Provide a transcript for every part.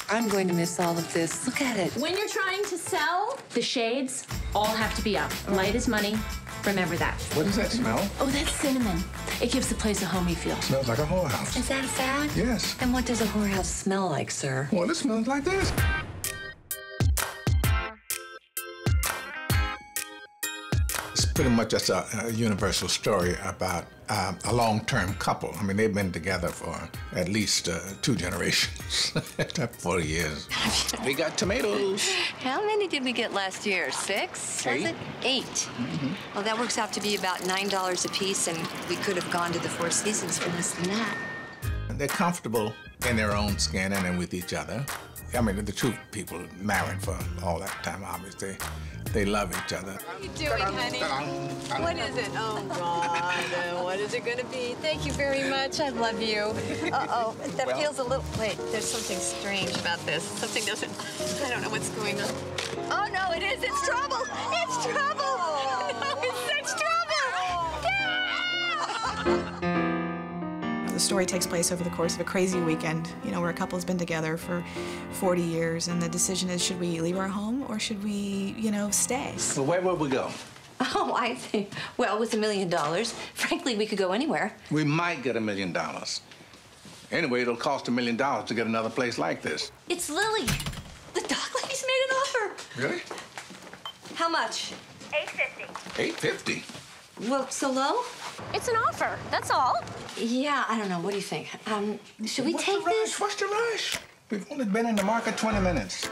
I'm going to miss all of this. Look at it. When you're trying to sell, the shades all have to be up. Light is money. Remember that. What does that smell? Oh, that's cinnamon. It gives the place a homey feel. Smells like a whorehouse. Is that a fact? Yes. And what does a whorehouse smell like, sir? Well, it smells like this. It's pretty much just a universal story about a long-term couple. I mean, they've been together for at least 2 generations, 40 years. We got tomatoes. How many did we get last year? 6? 8. Was it? 8. Mm-hmm. Well, that works out to be about $9 a piece, and we could have gone to the Four Seasons for less than that. They're comfortable in their own skin and then with each other. I mean, the two people married for all that time, obviously. They love each other. What are you doing, honey? What is it? Oh, God. What is it going to be? Thank you very much. I love you. Uh-oh. That feels a little... Wait, there's something strange about this. Something doesn't... I don't know what's going on. Oh, no, it is. It's trouble. It's trouble. No, it's such trouble. Yeah! The story takes place over the course of a crazy weekend, you know, where a couple has been together for 40 years, and the decision is, should we leave our home or should we, you know, stay? So where would we go? Oh, I think, well, with $1 million, frankly, we could go anywhere. We might get $1 million. Anyway, it'll cost $1 million to get another place like this. It's Lily. The dock lady's made an offer. Really? How much? $850. Well, so low? It's an offer, that's all. Yeah, I don't know. What do you think? Should we take this? What's the rush? We've only been in the market 20 minutes.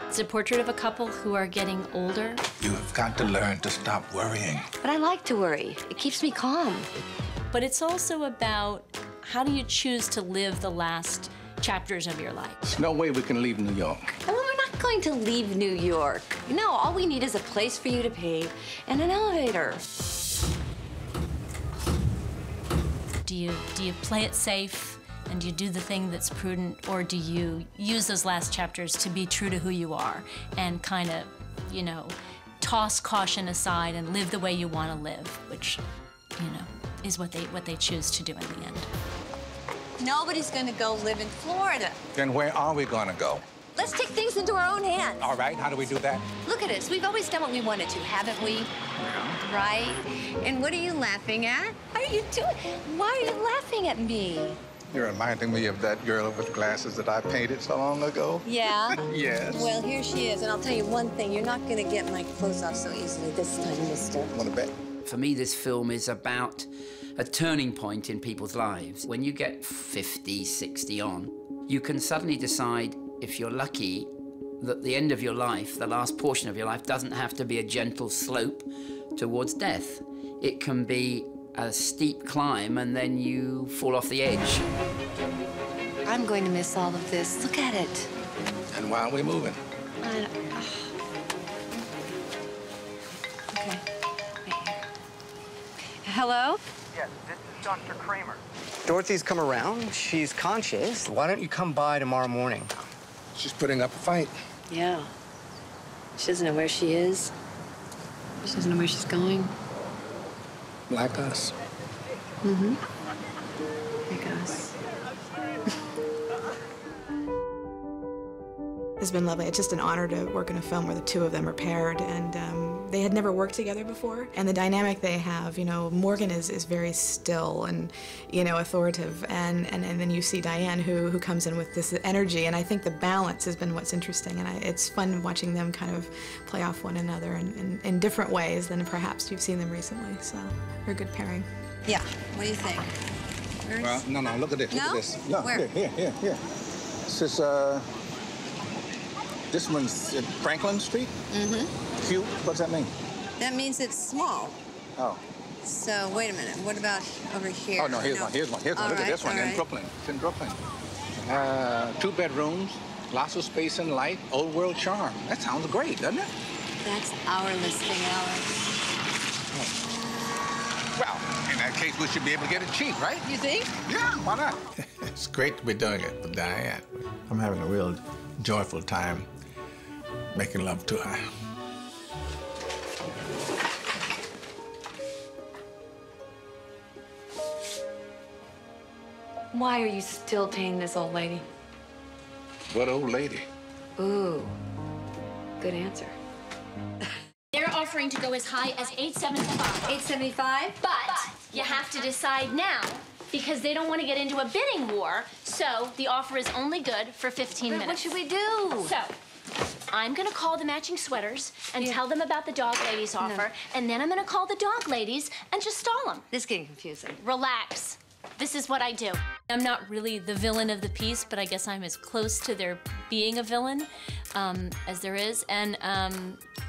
It's a portrait of a couple who are getting older. You have got to learn to stop worrying. But I like to worry. It keeps me calm. But it's also about how do you choose to live the last chapters of your life. There's no way we can leave New York. Well, we're not going to leave New York. No, all we need is a place for you to pay and an elevator. Do you play it safe and do you do the thing that's prudent, or do you use those last chapters to be true to who you are and kind of, you know, toss caution aside and live the way you want to live, which, you know, is what they choose to do in the end. Nobody's going to go live in Florida. Then where are we going to go? Let's take things into our own hands. All right, how do we do that? Look at us. We've always done what we wanted to, haven't we? Yeah. Right? And what are you laughing at? What are you doing? Why are you laughing at me? You're reminding me of that girl with glasses that I painted so long ago. Yeah? Yes. Well, here she is. And I'll tell you one thing. You're not going to get my clothes off so easily this time, mister. Want to bet? For me, this film is about a turning point in people's lives. When you get 50, 60 on, you can suddenly decide, if you're lucky, that the end of your life, the last portion of your life, doesn't have to be a gentle slope towards death. It can be a steep climb and then you fall off the edge. I'm going to miss all of this. Look at it. And why are we moving? Okay. Right here. Hello? Yes, this is Dr. Kramer. Dorothy's come around. She's conscious. Why don't you come by tomorrow morning? She's putting up a fight. Yeah. She doesn't know where she is. She doesn't know where she's going. Like us. Mm-hmm. Like us. It's been lovely. It's just an honor to work in a film where the two of them are paired, and they had never worked together before. And the dynamic they have, you know, Morgan is very still and, you know, authoritative, and then you see Diane who comes in with this energy, and I think the balance has been what's interesting, and it's fun watching them kind of play off one another in different ways than perhaps you've seen them recently. So they're a good pairing. Yeah. What do you think? Well, no, look at this. No? Look at this. No, Where? Here. This is, this one's at Franklin Street? Mm-hmm. Cute? What's that mean? That means it's small. Oh. So, wait a minute. What about over here? Oh, no, here's one. Look at this one in Brooklyn. It's in Brooklyn. 2 bedrooms, lots of space and light, old world charm. That sounds great, doesn't it? That's our listing, Alex. Well, in that case, we should be able to get it cheap, right? You think? Yeah, why not? It's great to be doing it with Diane. I'm having a real joyful time making love to her. Why are you still paying this old lady? What old lady? Ooh, good answer. They're offering to go as high as $8.75. $8.75? But you have to decide now because they don't want to get into a bidding war. So the offer is only good for 15 minutes. What should we do? So I'm going to call the matching sweaters and tell them about the dog ladies offer. And then I'm going to call the dog ladies and just stall them. This is getting confusing. Relax. This is what I do. I'm not really the villain of the piece, but I guess I'm as close to there being a villain as there is. And,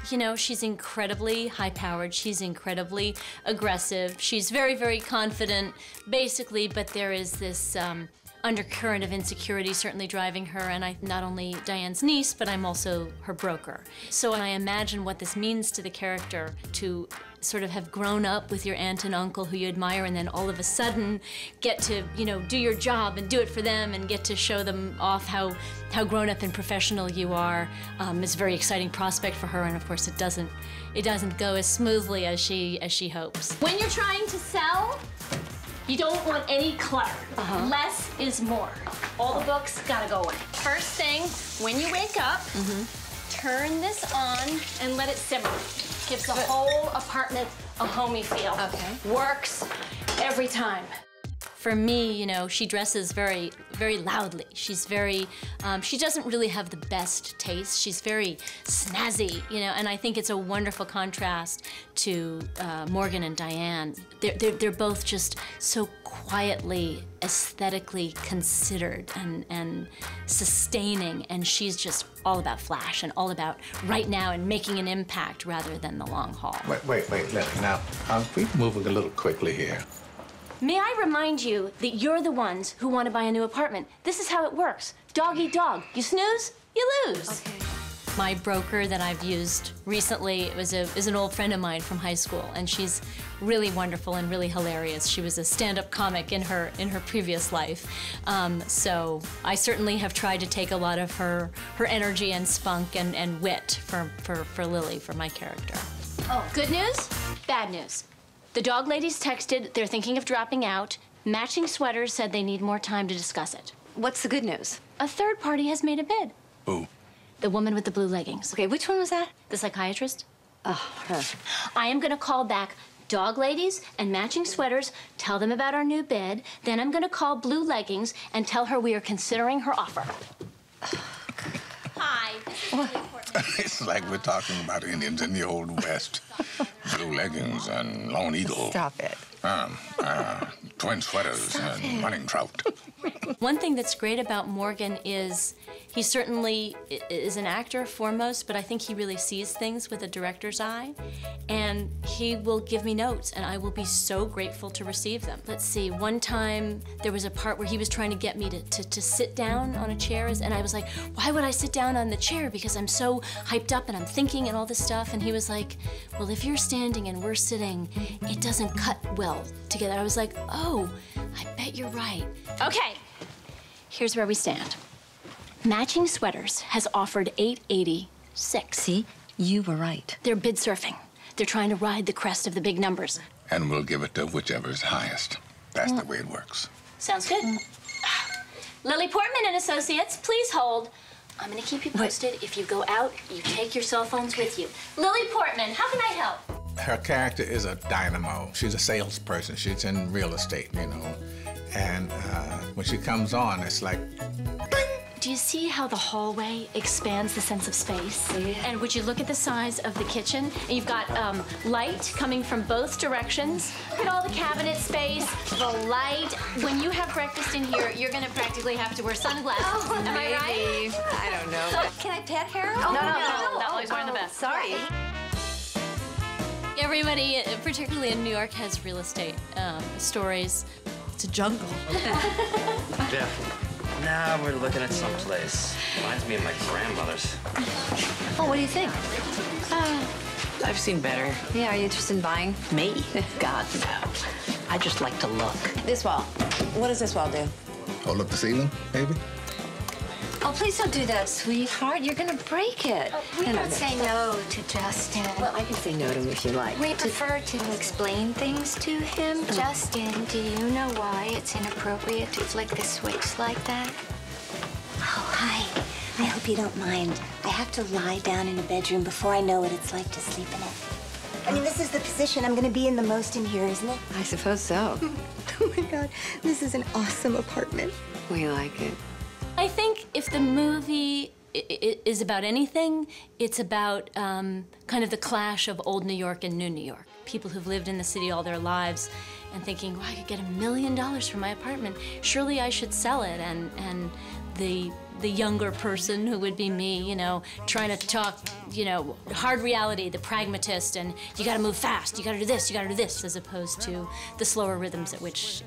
you know, she's incredibly high-powered. She's incredibly aggressive. She's very, very confident, basically, but there is this undercurrent of insecurity certainly driving her, and I'm not only Diane's niece, but I'm also her broker. So I imagine what this means to the character to sort of have grown up with your aunt and uncle who you admire and then all of a sudden get to, you know, do your job and do it for them and get to show them off how grown up and professional you are. It's a very exciting prospect for her, and of course it doesn't go as smoothly as she hopes. When you're trying to sell, you don't want any clutter. Less is more. All the books gotta go away. First thing, when you wake up, turn this on and let it simmer. Gives the whole apartment a homey feel. Okay. Works every time. For me, you know, she dresses very, very loudly. She's very, she doesn't really have the best taste. She's very snazzy, you know, and I think it's a wonderful contrast to Morgan and Diane. They're both just so quietly, aesthetically considered and sustaining, and she's just all about flash and all about right now and making an impact rather than the long haul. Wait, now, we're moving a little quickly here. May I remind you that you're the ones who want to buy a new apartment. This is how it works. Dog eat dog. You snooze, you lose. Okay. My broker that I've used recently is an old friend of mine from high school, and she's really wonderful and really hilarious. She was a stand-up comic in her previous life. So I certainly have tried to take a lot of her energy and spunk and wit for Lily, for my character. Oh, good news, bad news. The dog ladies texted, they're thinking of dropping out. Matching Sweaters said they need more time to discuss it. What's the good news? A third party has made a bid. Who? The woman with the blue leggings. Okay, which one was that? The psychiatrist. Oh, her. I am gonna call back Dog Ladies and Matching Sweaters, tell them about our new bid. Then I'm gonna call Blue Leggings and tell her we are considering her offer. Hi, this is Lily Portman. It's like we're talking about Indians in the Old West. Blue leggings and Lone Eagle. Stop it. Twin sweaters and running trout. One thing that's great about Morgan is he certainly is an actor foremost, but I think he really sees things with a director's eye, and he will give me notes, and I will be so grateful to receive them. Let's see, one time there was a part where he was trying to get me to sit down on a chair, and I was like, why would I sit down on the chair? Because I'm so hyped up and I'm thinking and all this stuff, and he was like, well, if you're standing and we're sitting, it doesn't cut well together. I was like, oh, I bet you're right. Okay, here's where we stand. Matching Sweaters has offered $8.86. See, you were right. They're bid surfing. They're trying to ride the crest of the big numbers. And we'll give it to whichever's highest. That's the way it works. Sounds good. Lily Portman and Associates, please hold. I'm gonna keep you posted. If you go out, you take your cell phones with you. Lily Portman, how can I help? Her character is a dynamo. She's a salesperson. She's in real estate, you know. And when she comes on, it's like, ding! Do you see how the hallway expands the sense of space? Yeah. And would you look at the size of the kitchen? And you've got light coming from both directions. Look at all the cabinet space, the light. When you have breakfast in here, you're gonna practically have to wear sunglasses. Oh, am I right? I don't know. Can I pet Harold? No. He's wearing the best. Sorry. Everybody, particularly in New York, has real estate stories. It's a jungle. Yeah. Now we're looking at some place. Reminds me of my grandmother's. Oh, what do you think? I've seen better. Yeah, are you interested in buying? Me? God, no. I just like to look. This wall. What does this wall do? Hold up the ceiling, maybe? Oh, please don't do that, sweetheart. You're gonna break it. We don't say no to Justin. Well, I can say no to him if you like. We prefer to explain things to him. Justin, do you know why it's inappropriate to flick the switch like that? Oh, hi. I hope you don't mind. I have to lie down in a bedroom before I know what it's like to sleep in it. I mean, this is the position I'm going to be in the most in here, isn't it? I suppose so. Oh, my God. This is an awesome apartment. We like it. I think if the movie is about anything, it's about kind of the clash of old New York and new New York. People who've lived in the city all their lives and thinking, well, I could get $1 million for my apartment. Surely I should sell it. And the younger person, who would be me, you know, trying to talk, you know, hard reality, the pragmatist, and you gotta move fast, you gotta do this, you gotta do this, as opposed to the slower rhythms at which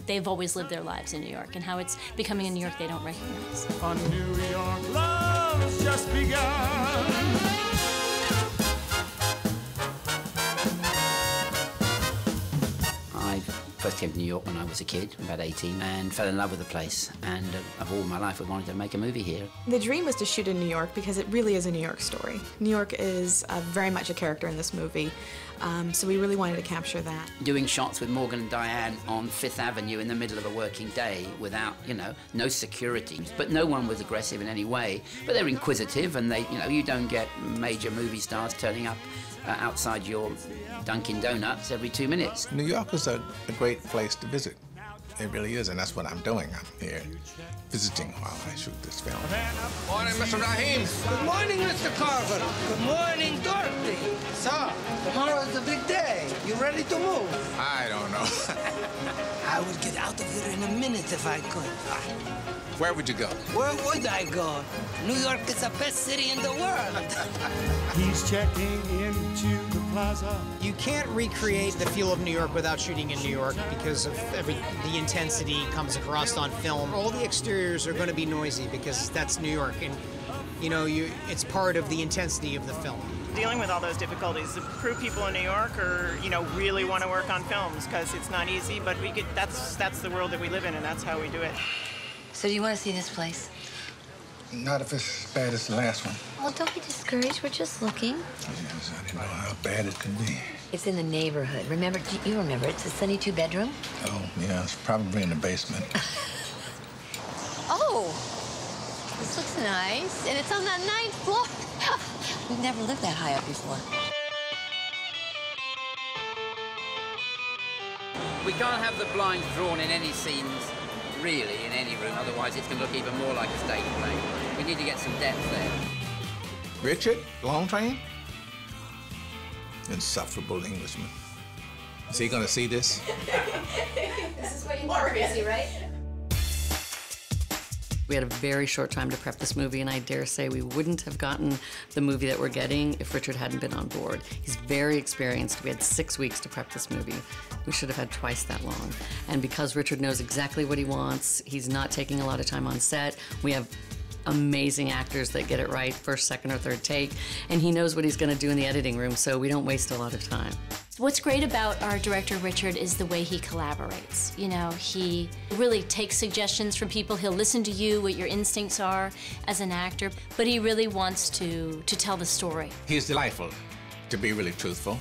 they've always lived their lives in New York, and how it's becoming a New York they don't recognize. A New York love's just begun. I first came to New York when I was a kid, about 18, and fell in love with the place. And of all my life, I wanted to make a movie here. The dream was to shoot in New York because it really is a New York story. New York is very much a character in this movie, so we really wanted to capture that. Doing shots with Morgan and Diane on Fifth Avenue in the middle of a working day without, you know, no security. But no one was aggressive in any way. But they're inquisitive, and they, you know, you don't get major movie stars turning up outside your Dunkin' Donuts every 2 minutes. New York is a great place to visit. It really is, and that's what I'm doing. I'm here visiting while I shoot this film. Morning, Mr. Rahim. Good morning, Mr. Carver. Good morning, Dorothy. So, tomorrow's a big day. You ready to move? I don't know. I would get out of here in a minute if I could. Where would you go? Where would I go? New York is the best city in the world. He's checking into the plaza. You can't recreate the feel of New York without shooting in New York because of the intensity comes across on film. All the exteriors are going to be noisy because that's New York, and you know, it's part of the intensity of the film. Dealing with all those difficulties, the crew people in New York are, you know, really want to work on films because it's not easy, but we get that's the world that we live in, and that's how we do it. So do you want to see this place? Not if it's as bad as the last one. Well, don't be discouraged. We're just looking. Yes, I didn't know how bad it could be. It's in the neighborhood. Remember, you remember, it's a sunny two-bedroom? Oh, yeah, it's probably in the basement. Oh, this looks nice. And it's on that 9th floor. We've never lived that high up before. We can't have the blinds drawn in any scenes, really, in any room, otherwise it's going to look even more like a stage play. We need to get some depth there. Richard, Long Train? Insufferable Englishman. Is he going to see this? This is what you want, Chrissy, right? We had a very short time to prep this movie, and I dare say we wouldn't have gotten the movie that we're getting if Richard hadn't been on board. He's very experienced. We had 6 weeks to prep this movie. We should have had twice that long. And because Richard knows exactly what he wants, he's not taking a lot of time on set. We have amazing actors that get it right first, second, or third take, and he knows what he's going to do in the editing room, so we don't waste a lot of time. What's great about our director, Richard, is the way he collaborates. You know, he really takes suggestions from people. He'll listen to you, what your instincts are as an actor, but he really wants to tell the story. He's delightful, to be really truthful.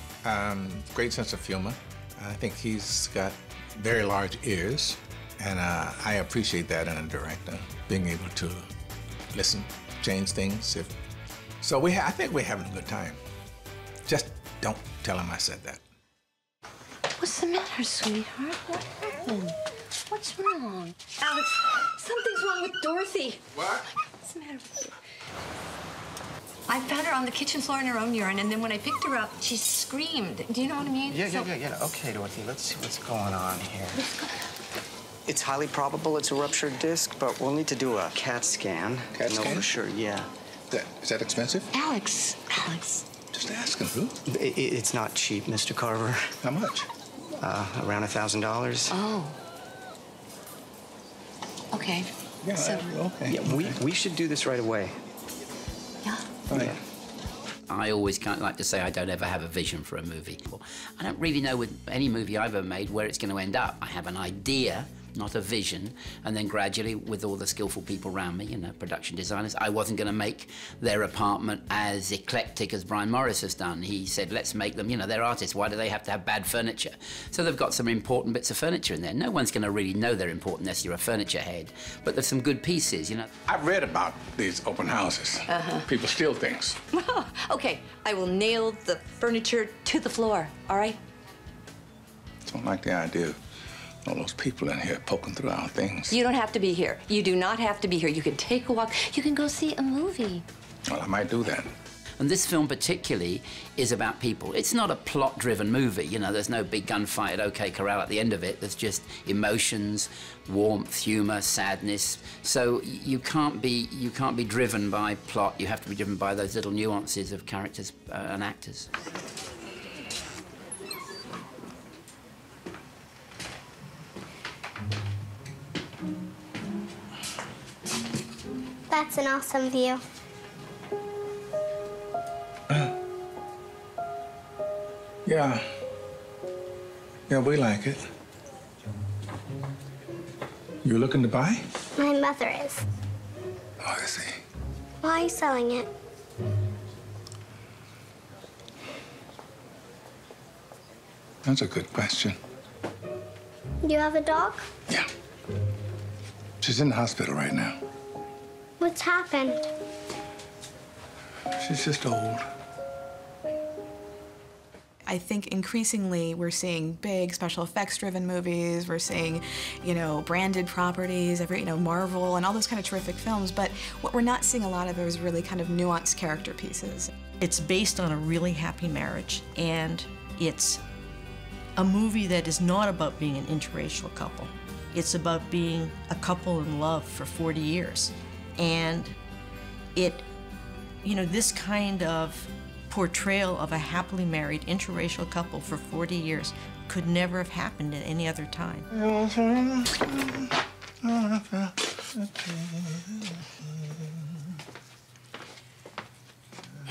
Great sense of humor. I think he's got very large ears, and I appreciate that in a director, being able to listen, change things. I think we're having a good time. Just don't tell him I said that. What's the matter, sweetheart? What happened? What's wrong? Alex, something's wrong with Dorothy. What? What's the matter with you? I found her on the kitchen floor in her own urine, and then when I picked her up, she screamed. Do you know what I mean? Yeah. Okay, Dorothy, let's see what's going on here. It's highly probable it's a ruptured disc, but we'll need to do a CAT scan. CAT scan? For sure, yeah. Is that expensive? Alex. Just asking, Ruth. It's not cheap, Mr. Carver. How much? Around $1,000. Oh. Okay. Yeah, so, okay. Yeah, we should do this right away. Yeah. Right. Yeah. I always kind of like to say I don't ever have a vision for a movie. I don't really know with any movie I've ever made where it's going to end up. I have an idea not a vision. And then gradually, with all the skillful people around me, you know, production designers, I wasn't going to make their apartment as eclectic as Brian Morris has done. He said, let's make them, you know, they're artists. Why do they have to have bad furniture? So they've got some important bits of furniture in there. No one's going to really know they're important unless you're a furniture head. But there's some good pieces, you know. I've read about these open houses. People steal things. Okay, I will nail the furniture to the floor, all right? Don't like the idea of all those people in here poking through our things. You don't have to be here. You do not have to be here. You can take a walk. You can go see a movie. Well, I might do that. And this film particularly is about people. It's not a plot-driven movie, you know, there's no big gunfight at OK Corral at the end of it. There's just emotions, warmth, humor, sadness. So you can't be driven by plot. You have to be driven by those little nuances of characters and actors. That's an awesome view. Yeah, we like it. You looking to buy? My mother is. Oh, I see. Why are you selling it? That's a good question. Do you have a dog? Yeah. She's in the hospital right now. What's happened? She's just old. I think increasingly we're seeing big special effects-driven movies. We're seeing, you know, branded properties, Marvel and all those kind of terrific films. But what we're not seeing a lot of is really kind of nuanced character pieces. It's based on a really happy marriage, and it's a movie that is not about being an interracial couple. It's about being a couple in love for 40 years. And this kind of portrayal of a happily married interracial couple for 40 years could never have happened at any other time.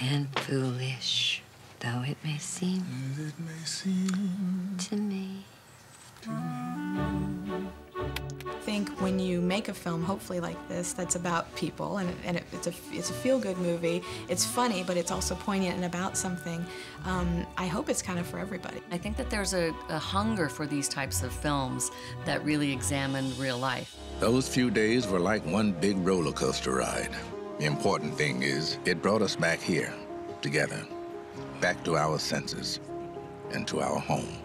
And foolish, though it may seem to me. I think when you make a film, hopefully like this, that's about people, and it's a feel-good movie. It's funny, but it's also poignant and about something. I hope it's kind of for everybody. I think that there's a hunger for these types of films that really examine real life. Those few days were like one big roller coaster ride. The important thing is, it brought us back here, together, back to our senses and to our home.